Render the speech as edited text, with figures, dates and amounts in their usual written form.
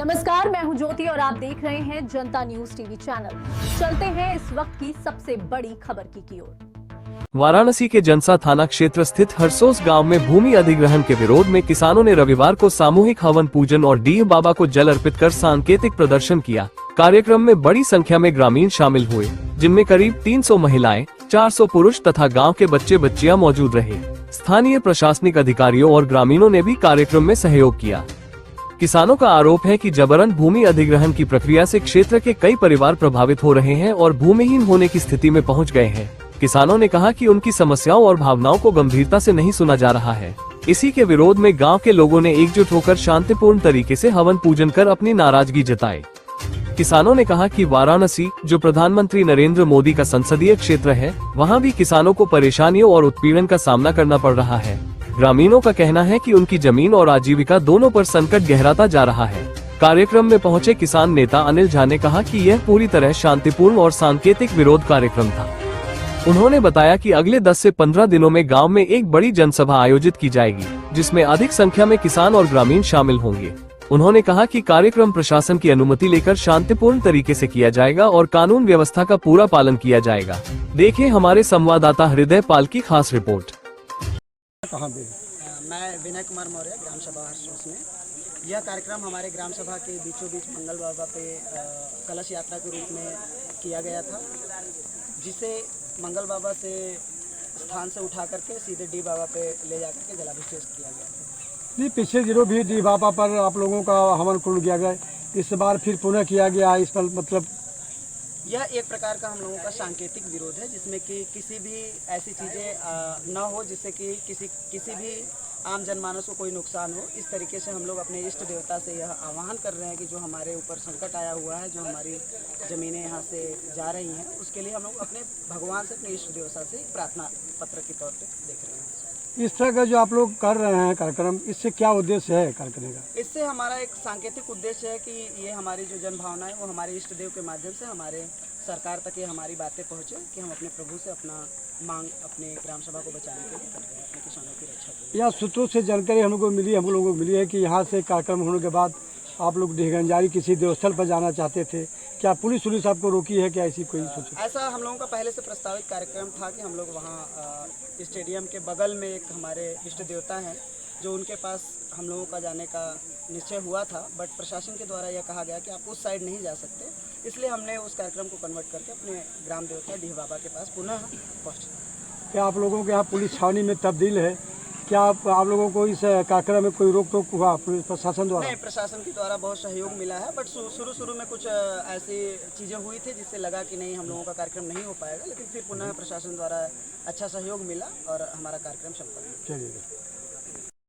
नमस्कार, मैं हूं ज्योति और आप देख रहे हैं जनता न्यूज टीवी चैनल। चलते हैं इस वक्त की सबसे बड़ी खबर की ओर। वाराणसी के जनसा थाना क्षेत्र स्थित हरसोस गांव में भूमि अधिग्रहण के विरोध में किसानों ने रविवार को सामूहिक हवन पूजन और डीह बाबा को जल अर्पित कर सांकेतिक प्रदर्शन किया। कार्यक्रम में बड़ी संख्या में ग्रामीण शामिल हुए, जिनमें करीब 300 महिलाएं, 400 पुरुष तथा गांव के बच्चे बच्चियां मौजूद रहे। स्थानीय प्रशासनिक अधिकारियों और ग्रामीणों ने भी कार्यक्रम में सहयोग किया। किसानों का आरोप है कि जबरन भूमि अधिग्रहण की प्रक्रिया से क्षेत्र के कई परिवार प्रभावित हो रहे हैं और भूमिहीन होने की स्थिति में पहुंच गए हैं। किसानों ने कहा कि उनकी समस्याओं और भावनाओं को गंभीरता से नहीं सुना जा रहा है। इसी के विरोध में गांव के लोगों ने एकजुट होकर शांतिपूर्ण तरीके से हवन पूजन कर अपनी नाराजगी जताई। किसानों ने कहा कि वाराणसी, जो प्रधानमंत्री नरेंद्र मोदी का संसदीय क्षेत्र है, वहां भी किसानों को परेशानियों और उत्पीड़न का सामना करना पड़ रहा है। ग्रामीणों का कहना है कि उनकी जमीन और आजीविका दोनों पर संकट गहराता जा रहा है। कार्यक्रम में पहुंचे किसान नेता अनिल झा ने कहा कि यह पूरी तरह शांतिपूर्ण और सांकेतिक विरोध कार्यक्रम था। उन्होंने बताया कि अगले 10 से 15 दिनों में गांव में एक बड़ी जनसभा आयोजित की जाएगी, जिसमें अधिक संख्या में किसान और ग्रामीण शामिल होंगे। उन्होंने कहा कि कार्यक्रम प्रशासन की अनुमति लेकर शांतिपूर्ण तरीके से किया जाएगा और कानून व्यवस्था का पूरा पालन किया जाएगा। देखिए हमारे संवाददाता हृदय पाल की खास रिपोर्ट। कहाँ पे? मैं विनय कुमार मौर्य, ग्राम सभा हरसोस में। यह कार्यक्रम हमारे ग्राम सभा के बीचों बीच मंगल बाबा पे कलश यात्रा के रूप में किया गया था, जिसे मंगल बाबा से स्थान से उठा करके सीधे डी बाबा पे ले जाकर के जलाभिषेक किया गया। नहीं, पिछले दिनों भी डी बाबा पर आप लोगों का हवन कुंड किया गया, इस बार फिर पुनः किया गया। इस पर मतलब यह एक प्रकार का हम लोगों का सांकेतिक विरोध है, जिसमें कि किसी भी ऐसी चीज़ें न हो जिससे कि किसी भी आम जनमानस को कोई नुकसान हो। इस तरीके से हम लोग अपने इष्ट देवता से यह आह्वान कर रहे हैं कि जो हमारे ऊपर संकट आया हुआ है, जो हमारी ज़मीनें यहाँ से जा रही हैं, उसके लिए हम लोग अपने भगवान से, अपने इष्ट देवता से प्रार्थना पत्र के तौर पर देख रहे हैं। इस तरह का जो आप लोग कर रहे हैं कार्यक्रम, इससे क्या उद्देश्य है कार्यक्रम का? इससे हमारा एक सांकेतिक उद्देश्य है कि ये हमारी जो जन भावना है वो हमारे इष्ट देव के माध्यम से हमारे सरकार तक ये हमारी बातें पहुँचे कि हम अपने प्रभु से अपना मांग अपने ग्राम सभा को बचाने के लिए कर रहे हैं, अपने किसानों की रक्षा के लिए। यह सूत्रों से जानकारी हम लोगों को मिली है कि यहाँ से कार्यक्रम होने के बाद आप लोग ढेगंजारी किसी देवस्थल पर जाना चाहते थे। क्या पुलिस आपको रोकी है? क्या ऐसी कोई सोच? ऐसा हम लोगों का पहले से प्रस्तावित कार्यक्रम था कि हम लोग वहाँ स्टेडियम के बगल में एक हमारे इष्ट देवता हैं, जो उनके पास हम लोगों का जाने का निश्चय हुआ था, बट प्रशासन के द्वारा यह कहा गया कि आप उस साइड नहीं जा सकते। इसलिए हमने उस कार्यक्रम को कन्वर्ट करके अपने ग्राम देवता डीह बाबा के पास पुनः पहुँचे। क्या आप लोगों के यहाँ पुलिस छावनी में तब्दील है? क्या आप लोगों को इस कार्यक्रम में कोई रोक टोक हुआ पुलिस प्रशासन द्वारा? नहीं, प्रशासन के द्वारा बहुत सहयोग मिला है, बट शुरू में कुछ ऐसी चीज़ें हुई थी जिससे लगा कि नहीं, हम लोगों का कार्यक्रम नहीं हो पाएगा, लेकिन फिर पुनः प्रशासन द्वारा अच्छा सहयोग मिला और हमारा कार्यक्रम संपन्न। चलिए।